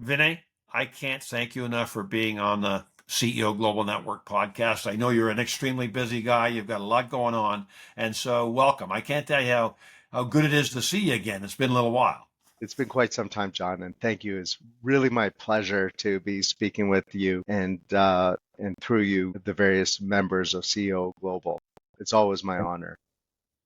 Vinay, I can't thank you enough for being on the CEO Global Network podcast. I know you're an extremely busy guy. You've got a lot going on. And so welcome. I can't tell you how good it is to see you again. It's been a little while. It's been quite some time, John, and thank you. It's really my pleasure to be speaking with you and through you, the various members of CEO Global. It's always my honor.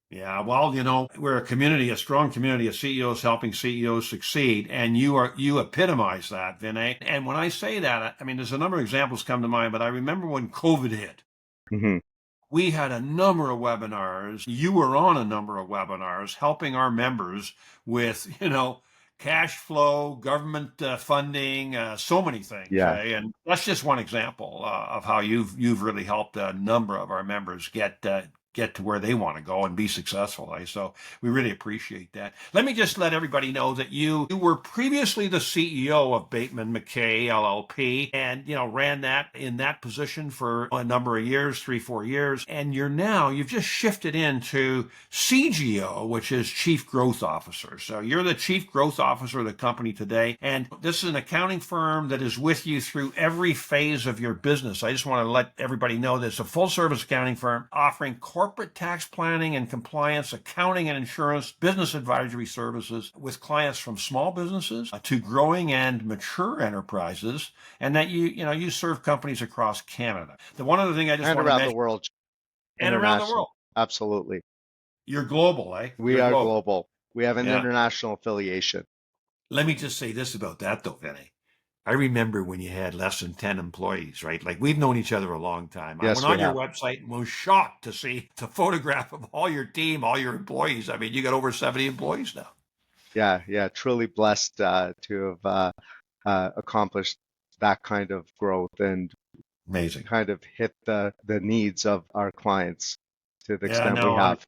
Yeah, well, we're a strong community of CEOs helping CEOs succeed, and you epitomize that, Vinay. And when I say that, I mean there's a number of examples come to mind, but I remember when COVID hit. Hmm. We had a number of webinars. You were on a number of webinars helping our members with, cash flow, government funding, so many things. Yeah. And that's just one example of how you've really helped a number of our members get to where they want to go and be successful. So we really appreciate that. Let me just let everybody know that you were previously the CEO of Bateman McKay LLP and, ran that in that position for a number of years, 3-4 years. And you've just shifted into CGO, which is Chief Growth Officer. So you're the Chief Growth Officer of the company today. And this is an accounting firm that is with you through every phase of your business. I just want to let everybody know that it's a full service accounting firm offering corporate tax planning and compliance, accounting and insurance, business advisory services with clients from small businesses to growing and mature enterprises, and that you serve companies across Canada. The one other thing I just And want to around the mention, world, and around the international. world, Absolutely. you're global, eh? We You're are global. global. We have an Yeah. international affiliation. Let me just say this about that though, Vinny. I remember when you had less than 10 employees, right? Like we've known each other a long time. I went Yes, we on your have. website and was shocked to see the photograph of all your team, all your employees. I mean, you got over 70 employees now. Yeah. Truly blessed to have accomplished that kind of growth and Amazing. kind of hit the needs of our clients to the Yeah, extent we no, have.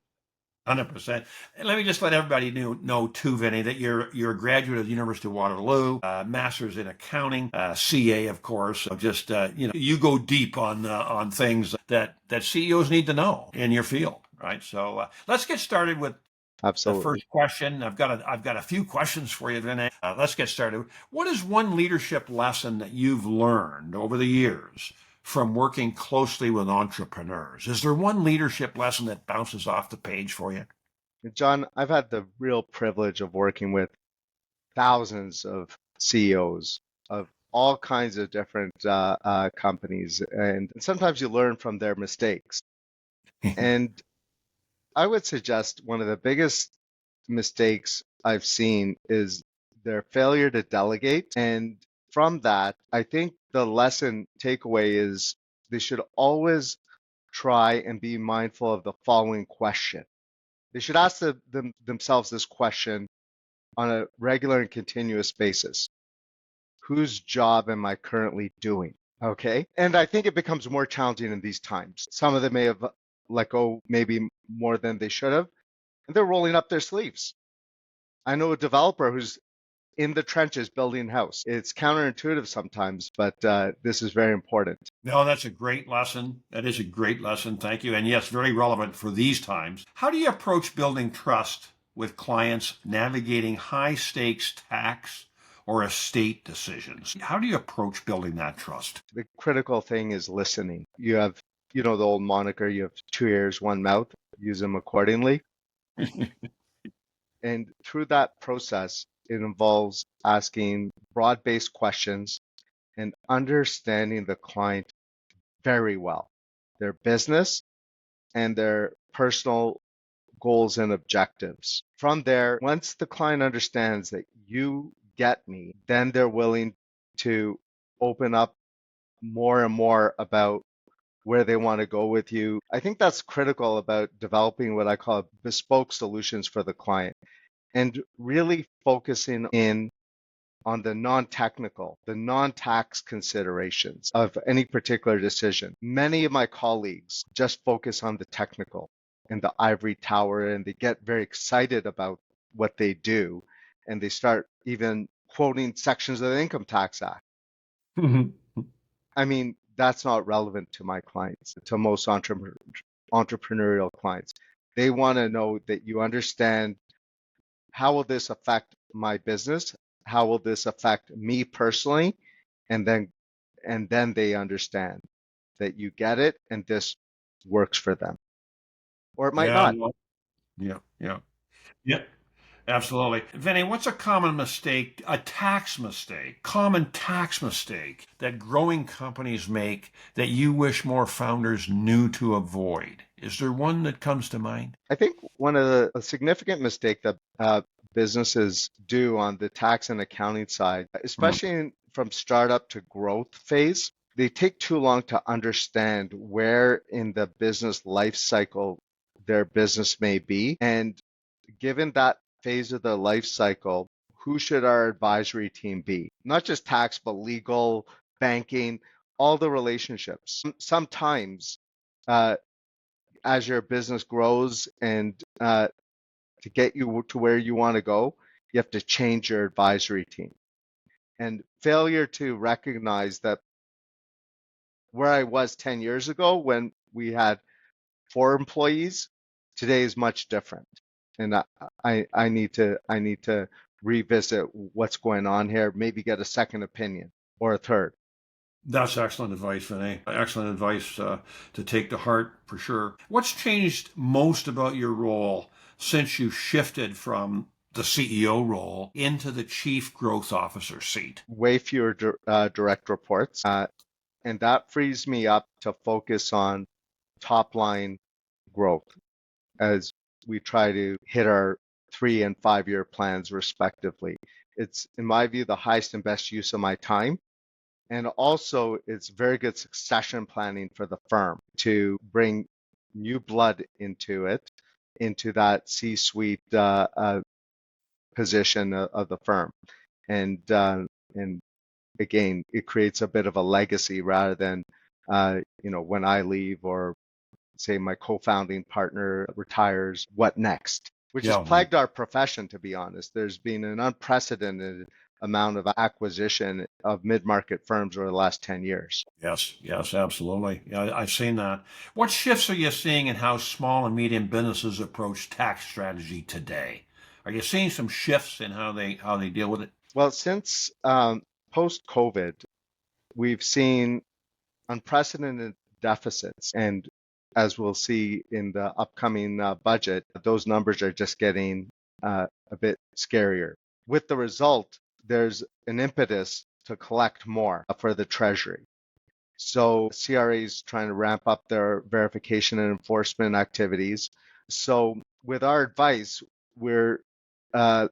100%. And let me just let everybody know too, Vinny, that you're a graduate of the University of Waterloo, master's in accounting, CA, of course. So just you go deep on things that CEOs need to know in your field, right? So let's get started with the Absolutely. first question. I've got a few questions for you, Vinay. Let's get started. What is one leadership lesson that you've learned over the years from working closely with entrepreneurs? Is there one leadership lesson that bounces off the page for you? John, I've had the real privilege of working with thousands of CEOs of all kinds of different companies, and sometimes you learn from their mistakes. And I would suggest one of the biggest mistakes I've seen is their failure to delegate. And from that, I think the lesson takeaway is they should always try and be mindful of the following question. They should ask themselves this question on a regular and continuous basis. Whose job am I currently doing? Okay. And I think it becomes more challenging in these times. Some of them may have let go maybe more than they should have, and they're rolling up their sleeves. I know a developer who's in the trenches building a house. It's counterintuitive sometimes, but this is very important. No, that's a great lesson. That is a great lesson. Thank you. And yes, very relevant for these times. How do you approach building trust with clients navigating high stakes tax or estate decisions? How do you approach building that trust? The critical thing is listening. You have, the old moniker, you have two ears, one mouth, use them accordingly. And through that process, it involves asking broad-based questions and understanding the client very well, their business and their personal goals and objectives. From there, once the client understands that you get me, then they're willing to open up more and more about where they want to go with you. I think that's critical about developing what I call bespoke solutions for the client and really focusing in on the non-technical, the non-tax considerations of any particular decision. Many of my colleagues just focus on the technical and the ivory tower, and they get very excited about what they do, and they start even quoting sections of the Income Tax Act. I mean, that's not relevant to my clients, to most entrepreneurial clients. They want to know that you understand how will this affect my business? how will this affect me personally? And then they understand that you get it and this works for them. Or it might Yeah, not. no, yeah, yeah, yeah. Absolutely. Vinny, what's a common mistake, a tax mistake, common tax mistake that growing companies make that you wish more founders knew to avoid? Is there one that comes to mind? I think one of the a significant mistake that businesses do on the tax and accounting side, Mm, especially from startup to growth phase, they take too long to understand where in the business life cycle their business may be. And given that phase of the life cycle, who should our advisory team be? Not just tax, but legal, banking, all the relationships. Sometimes uh, as your business grows and to get you to where you want to go, you have to change your advisory team. And failure to recognize that where I was 10 years ago when we had 4 employees, today is much different. And I need to revisit what's going on here, maybe get a second opinion or a third. that's excellent advice, Vinny. Excellent advice to take to heart for sure. What's changed most about your role since you shifted from the CEO role into the chief growth officer seat? Way fewer direct reports. And that frees me up to focus on top line growth as we try to hit our 3 and 5 year plans respectively. It's, in my view, the highest and best use of my time. And also, it's very good succession planning for the firm to bring new blood into it, into that C-suite position of the firm. And again, it creates a bit of a legacy rather than, when I leave or say my co-founding partner retires, what next? Which has Yeah, plagued our profession, to be honest. There's been an unprecedented amount of acquisition of mid-market firms over the last 10 years. yes, yes, absolutely. Yeah, I've seen that. What shifts are you seeing in how small and medium businesses approach tax strategy today? Are you seeing some shifts in how they deal with it? Well, since post-COVID, we've seen unprecedented deficits. And as we'll see in the upcoming budget, those numbers are just getting a bit scarier. With the result, there's an impetus to collect more for the Treasury. So CRA is trying to ramp up their verification and enforcement activities. So with our advice, uh,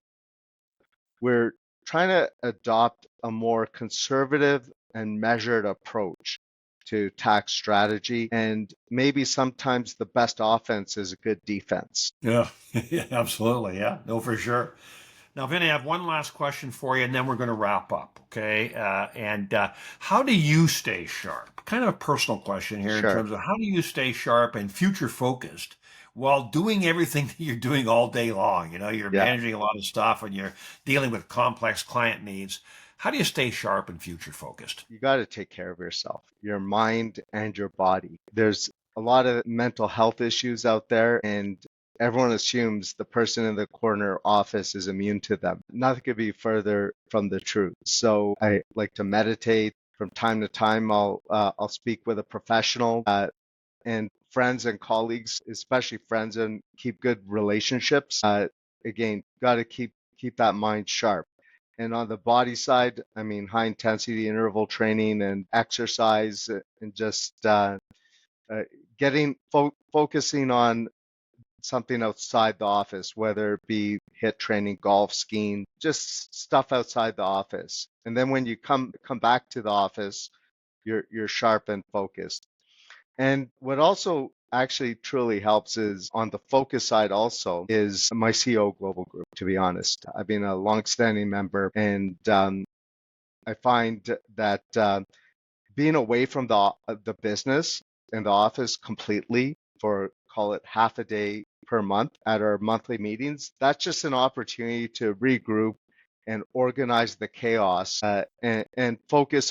we're trying to adopt a more conservative and measured approach to tax strategy. And maybe sometimes the best offense is a good defense. Yeah, yeah, absolutely. Yeah, no, for sure. Now, Vinny, I have one last question for you, and then we're going to wrap up. Okay. And how do you stay sharp? Kind of a personal question here in Sure. terms of how do you stay sharp and future focused while doing everything that you're doing all day long? You know, you're Yeah. managing a lot of stuff and you're dealing with complex client needs. How do you stay sharp and future focused? You got to take care of yourself, your mind and your body. There's a lot of mental health issues out there, and everyone assumes the person in the corner office is immune to them. Nothing could be further from the truth. So I like to meditate. From time to time, I'll speak with a professional, and friends and colleagues, especially friends, and keep good relationships. Again, got to keep that mind sharp. And on the body side, I mean, high intensity interval training and exercise and just uh, focusing on something outside the office, whether it be hit training, golf, skiing, just stuff outside the office. And then when you come back to the office, you're sharp and focused. And what also actually truly helps is on the focus side also is my CO Global Group, to be honest. I've been a longstanding member and I find that being away from the business and the office completely for call it half a day per month at our monthly meetings, that's just an opportunity to regroup and organize the chaos and refocus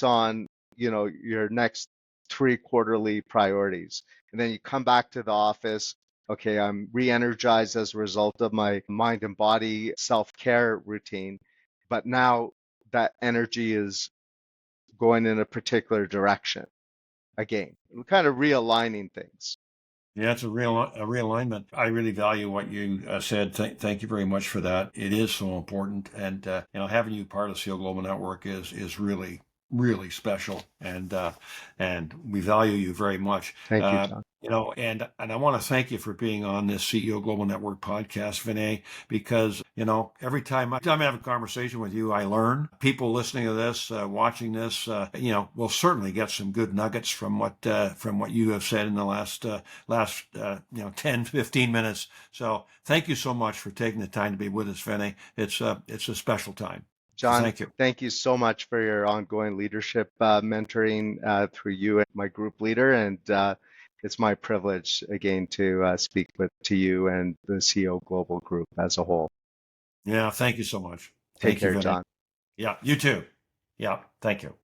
on your next 3 quarterly priorities. And then you come back to the office Okay, I'm re-energized as a result of my mind and body self-care routine, but now that energy is going in a particular direction again. We're kind of realigning things. Yeah, it's a realignment. I really value what you said. Thank you very much for that. It is so important, and having you part of the CO Global Network is really special, and we value you very much. Thank you, John. And I want to thank you for being on this CEO Global Network podcast, Vinay, because every time I have a conversation with you, I learn. People listening to this, watching this, will certainly get some good nuggets from what you have said in the last 10, 15 minutes. So thank you so much for taking the time to be with us, Vinay. It's a special time. So John, thank you. thank you so much for your ongoing leadership mentoring through you and my group leader. And it's my privilege again to speak to you and the CEO Global Group as a whole. Yeah, thank you so much. Take Thank you, care, Vinay. John. Yeah, you too. Yeah, thank you.